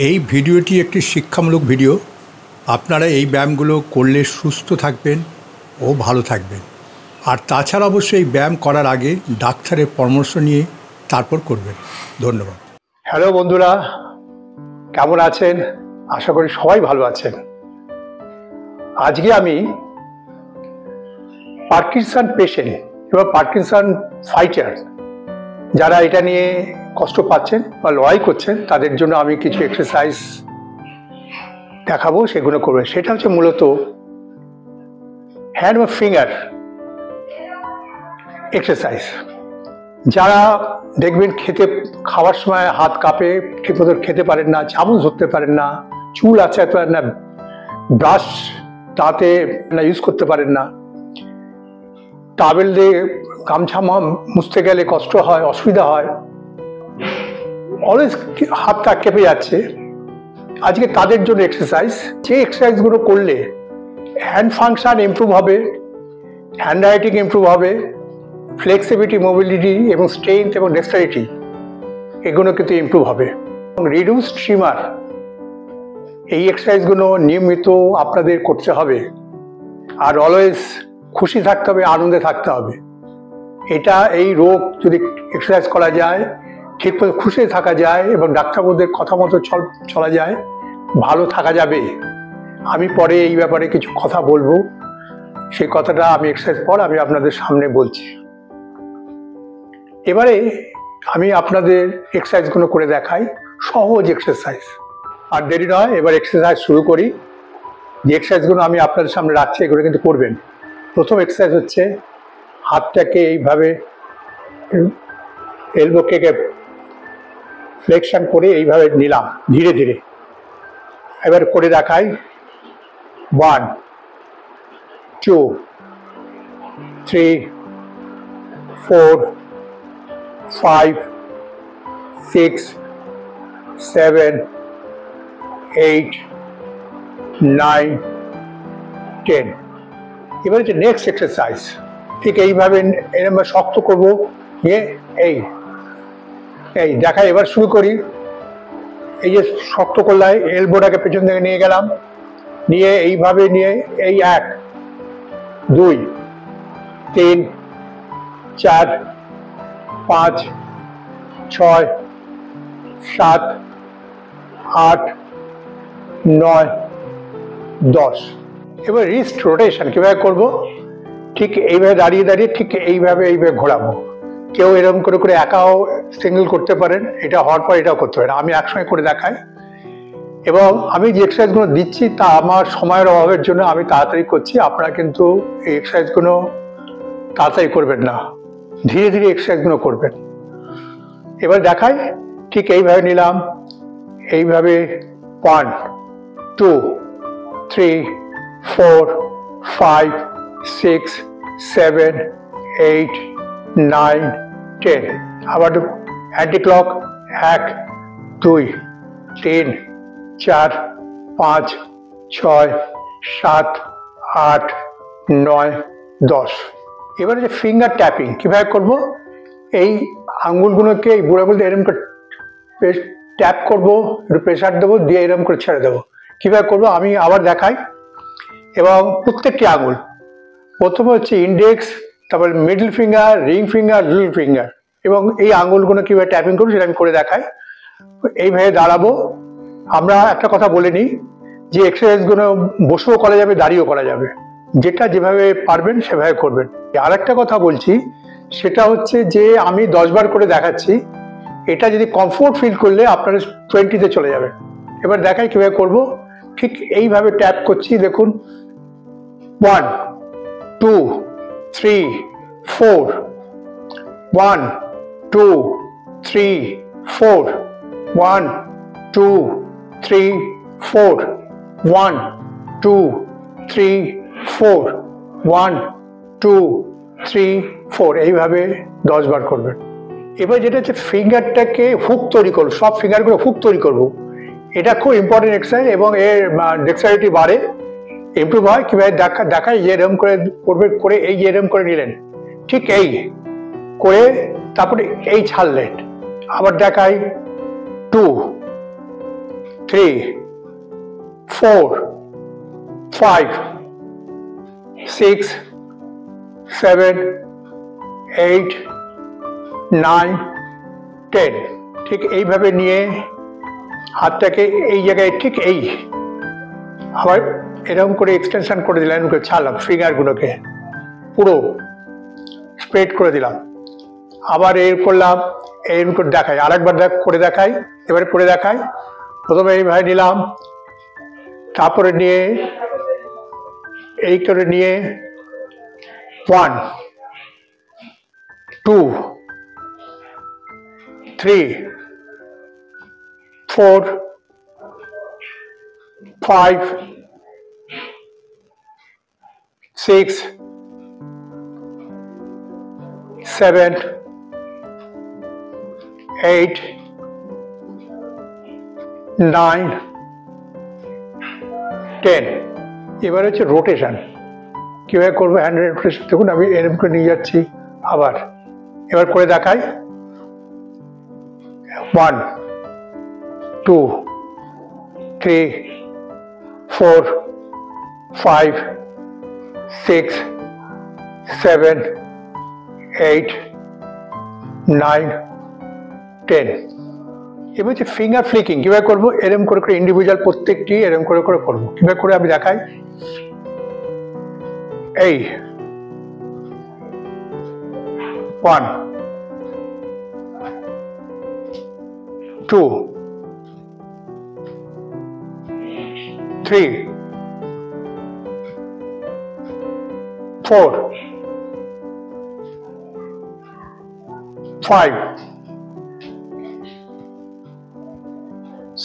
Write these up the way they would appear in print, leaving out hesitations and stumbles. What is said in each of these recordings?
এই ভিডিওটি একটি শিক্ষামূলক ভিডিও। আপনারা এই ব্যায়ামগুলো করলে সুস্থ থাকবেন ও ভালো থাকবেন। আর তাছাড়া অবশ্যই এই ব্যায়াম করার আগে ডাক্তারের পরামর্শ নিয়ে তারপর করবেন। ধন্যবাদ। হ্যালো বন্ধুরা, কেমন আছেন? আশা করি সবাই ভালো আছেন। আজকে আমি পার্কিনসন পেশেন্ট এবং পার্কিনসন ফাইটার যারা এটা নিয়ে কষ্ট পাচ্ছেন বা লড়াই করছেন তাদের জন্য আমি কিছু এক্সারসাইজ দেখাবো, সেগুলো করবে। সেটা হচ্ছে মূলত হ্যান্ড বা ফিঙ্গার এক্সারসাইজ। যারা দেখবেন খাওয়ার সময় হাত কাঁপে, ঠিকমতো খেতে পারেন না, চামচ ধরতে পারেন না, চুল আঁচড়াতে পারেন না, ব্রাশ দাঁতে ইউজ করতে পারেন না, টাওয়েল দিয়ে গামছা মুছতে গেলে কষ্ট হয়, অসুবিধা হয়, অলওয়েজ হাতটা কেঁপে যাচ্ছে, আজকে তাদের জন্য এক্সারসাইজ। যে এক্সারসাইজগুলো করলে হ্যান্ড ফাংশন ইমপ্রুভ হবে, হ্যান্ড রাইটিং ইমপ্রুভ হবে, ফ্লেক্সিবিলিটি, মোবিলিটি এবং স্ট্রেংথ এবং ডেক্সটারিটি এগুলো কিন্তু ইমপ্রুভ হবে। রিডিউস ট্রিমার, এই এক্সারসাইজগুলো নিয়মিত আপনাদের করতে হবে। আর অলওয়েজ খুশি থাকতে হবে, আনন্দে থাকতে হবে। এই রোগ যদি এক্সারসাইজ করা যায়, ঠিক মতো খুশি থাকা যায় এবং ডাক্তারবাবুদের কথা মতো চলা যায়, ভালো থাকা যাবে। আমি পরে এই ব্যাপারে কিছু কথা বলবো, সেই কথাটা আমি এক্সারসাইজ পর আমি আপনাদের সামনে বলছি। এবারে আমি আপনাদের এক্সারসাইজগুলো করে দেখাই, সহজ এক্সারসাইজ। আর দেরি নয়, এবার এক্সারসাইজ শুরু করি। যে এক্সারসাইজগুলো আমি আপনাদের সামনে রাখছি এগুলো কিন্তু করবেন। প্রথম এক্সারসাইজ হচ্ছে হাতটাকে এইভাবে এলবোকে ফ্লেকশন করে এইভাবে নিলাম ধীরে ধীরে। এবার করে দেখাই। 1 2 3 4 5 6 7 8 9 10। এবার হচ্ছে নেক্সট এক্সারসাইজ। ঠিক এইভাবে এরকম শক্ত করবো, নিয়ে এই দেখাই। এবার শুরু করি। এই যে শক্ত করলাম, এলবোটাকে পেছন থেকে নিয়ে গেলাম, নিয়ে এইভাবে নিয়ে 1 2 3 4 5 6 7 8 9 10। এবার রিস্ট রোটেশন কিভাবে করব, ঠিক এইভাবে দাঁড়িয়ে দাঁড়িয়ে ঠিক এইভাবে ঘোরাবো। কেউ এরকম করে করে একাও সিঙ্গেল করতে পারেন, এটা হওয়ার পর এটাও করতে পারেন। আমি একসঙ্গে করে দেখাই। এবং আমি যে এক্সারসাইজগুলো দিচ্ছি তা আমার সময়ের অভাবের জন্য আমি তাড়াতাড়ি করছি। আপনারা কিন্তু এই এক্সারসাইজগুলো তাড়াতাড়ি করবেন না, ধীরে ধীরে এক্সারসাইজগুলো করবেন। এবার দেখাই। ঠিক এইভাবে নিলাম, এইভাবে 1 2 3 4 5 6 7 8 9 10। আবার অ্যান্টি ক্লক 1 2 3 4 5 6 7 8 9 10। এবারে যে ফিঙ্গার ট্যাপিং কিভাবে করব, এই আঙ্গুলগুলোকে এই বুড়ো আঙুল দিয়ে এরকম করে ট্যাপ করবো, একটু প্রেশার দেবো, দিয়ে এরকম করে ছেড়ে দেবো। কিভাবে করবো আমি আবার দেখাই। এবং প্রত্যেকটি আঙুল, প্রথমে হচ্ছে ইন্ডেক্স, তারপর middle finger, ring finger, little finger, এবং এই আঙুলগুলো কীভাবে ট্যাপিং করবো সেটা আমি করে দেখাই। এইভাবে দাঁড়াবো। আমরা একটা কথা বলে নিই যে এক্সারসাইজগুলো বসেও করা যাবে, দাঁড়িয়েও করা যাবে, যেটা যেভাবে পারবেন সেভাবে করবেন। আর একটা কথা বলছি, সেটা হচ্ছে যে আমি 10 বার করে দেখাচ্ছি। এটা যদি কমফোর্ট ফিল করলে আপনারা 20-তে চলে যাবেন। এবার দেখাই কীভাবে করবো। ঠিক এইভাবে ট্যাপ করছি, দেখুন। 1 2 3 4 1 2 3 4 1 2 3 4 1 2 3 4 1 2 3 4। এইভাবে 10 বার করবেন। এবার যেটা হচ্ছে ফিঙ্গারটাকে হুক তৈরি করবো, সব ফিঙ্গারগুলো হুক তৈরি করবো। এটা খুব ইম্পর্টেন্ট এক্সারসাইজ এবং এর ডেক্সটারিটি বাড়ে, ইমপ্রুভ হয়। কীভাবে দেখায় যে এরকম করে করবে, করে এই যে এরকম করে নিলেন, ঠিক এই করে তারপরে এই ছাড়লেন। আবার দেখাই। 2 3, 4, 5, 6, 7, 8, 9, 10। ঠিক এইভাবে নিয়ে হাতটাকে এই জায়গায় ঠিক এই আবার এরকম করে এক্সটেনশন করে দিলাম, এরকম করে ছাড়লাম, ফিঙ্গারগুলোকে পুরো স্প্রেড করে দিলাম। আবার এর করলাম, এরকম করে দেখাই, আরেকবার করে দেখাই, এবারে করে দেখাই। প্রথমে এইভাবে নিলাম, তারপরে নিয়ে এই করে নিয়ে 1, 2, 3, 4, 5, 6, 7, 8, 9, 10। এবার হচ্ছে রোটেশন কীভাবে করবো, হ্যান্ড রোটেশন। দেখুন আমি এরকম করে নিয়ে যাচ্ছি, আবার এবার করে দেখাই। 1, 2, 3, 4, 5, 6, 7, 8, 9, 10। এবার হচ্ছে ফিঙ্গার ফ্লিকিং কীভাবে করবো, এরম করে করে ইন্ডিভিজুয়াল প্রত্যেকটি এরম করে করে করবো। কীভাবে করে আমি দেখাই, এই 1, 2, 3, 4, 5,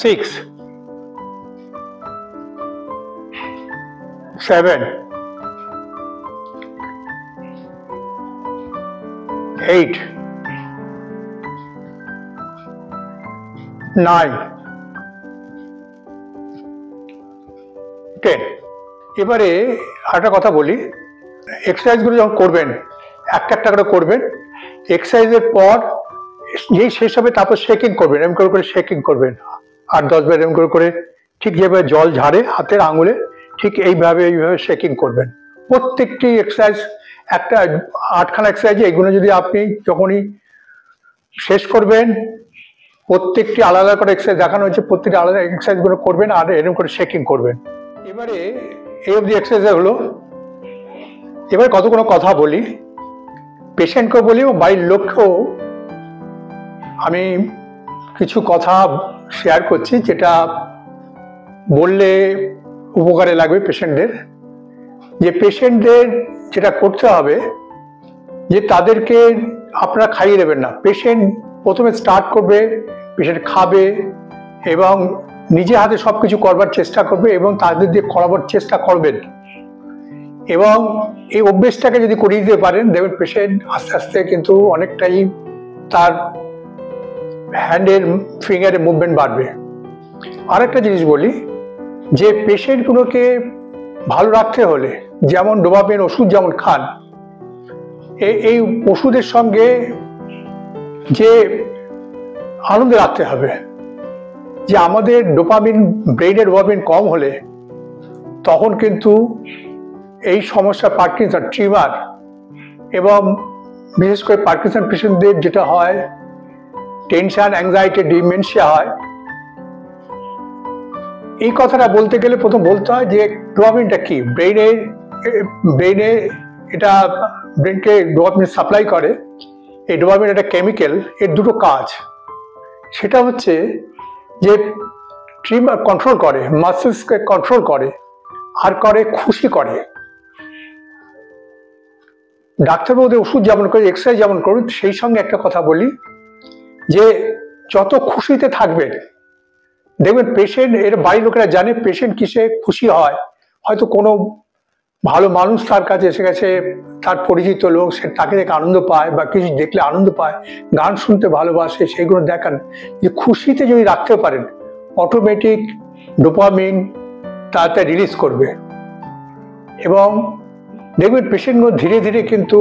6, 7, 8, 9, 10। এবারে একটা কথা বলি, এক্সারসাইজগুলো যখন করবেন একটা একটা করে করবেন, এক্সারসাইজের পর যেই শেষ হবে তারপর শেকিং করবেন, এরকম করে করে শেকিং করবেন 8-10 বার এরকম করে করে, ঠিক যেভাবে জল ঝাড়ে হাতের আঙুলে ঠিক এইভাবে শেকিং করবেন। প্রত্যেকটি এক্সারসাইজ একটা 8খানা এক্সারসাইজ, এগুলো যদি আপনি যখনই শেষ করবেন প্রত্যেকটি আলাদা করে এক্সারসাইজ দেখানো হচ্ছে, প্রত্যেকটি আলাদা এক্সারসাইজগুলো করবেন আর এরকম করে শেকিং করবেন। এবারে এই অবধি এক্সারসাইজ হলো। এবার কতগুলো কথা বলি, পেশেন্টকেও বলি ও বাড়ির লোককেও আমি কিছু কথা শেয়ার করছি, যেটা বললে উপকারে লাগবে পেশেন্টদের। যে পেশেন্টদের যেটা করতে হবে, যে তাদেরকে আপনারা খাইয়ে দেবেন না। পেশেন্ট প্রথমে স্টার্ট করবে, পেশেন্ট খাবে এবং নিজে হাতে সব কিছু করবার চেষ্টা করবে এবং তাদের দিয়ে করাবার চেষ্টা করবেন। এবং এই অভ্যেসটাকে যদি করিয়ে দিতে পারেন, দেখবেন পেশেন্ট আস্তে আস্তে কিন্তু অনেকটাই তার হ্যান্ডের ফিঙ্গারের মুভমেন্ট বাড়বে। আরেকটা জিনিস বলি, যে পেশেন্টগুলোকে ভালো রাখতে হলে যেমন ডোপামিন ওষুধ যেমন খান, এই ওষুধের সঙ্গে যে আনন্দ রাখতে হবে। যে আমাদের ডোপামিন, ব্রেইনের ডোপামিন কম হলে তখন কিন্তু এই সমস্যা পার্কিনসন, ট্রিমার এবং বিশেষ করে পার্কিনসন পেশেন্টদের যেটা হয়, টেনশন, অ্যাংজাইটি, ডিমেনশিয়া হয়। এই কথাটা বলতে গেলে প্রথম বলতে হয় যে ডোপামিনটা কি। ব্রেইনে এটা ব্রেনকে ডোপামিন সাপ্লাই করে। এই ডোপামিন একটা কেমিক্যাল, এর দুটো কাজ। সেটা হচ্ছে যে ট্রিমার কন্ট্রোল করে, মাসেলসকে কন্ট্রোল করে, আর করে খুশি করে। ডাক্তারবাবুদের ওষুধ যেমন করে, এক্সারসাইজ যেমন করুন, সেই সঙ্গে একটা কথা বলি, যে যত খুশিতে থাকবেন দেখবেন পেশেন্ট, এর বাড়ির লোকেরা জানে পেশেন্ট কিসে খুশি হয়। হয়তো কোনো ভালো মানুষ তার কাছে এসে গেছে, তার পরিচিত লোক, সে তাকে দেখে আনন্দ পায় বা কিছু দেখলে আনন্দ পায়, গান শুনতে ভালোবাসে, সেইগুলো দেখান। যে খুশিতে যদি রাখতে পারেন, অটোমেটিক ডোপামিন তাড়াতাড়ি রিলিজ করবে এবং দেখবেন পেশেন্টগুলো ধীরে ধীরে কিন্তু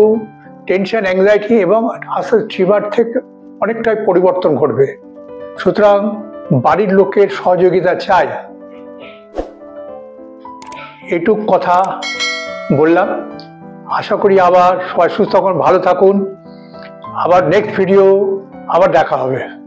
টেনশন, অ্যাংজাইটি এবং আস্তে ট্রিমার থেকে অনেকটাই পরিবর্তন ঘটবে। সুতরাং বাড়ির লোকের সহযোগিতা চাই। এটুক কথা বললাম। আশা করি আবার সবাই সুস্থ থাকুন, ভালো থাকুন। আবার নেক্সট ভিডিও আবার দেখা হবে।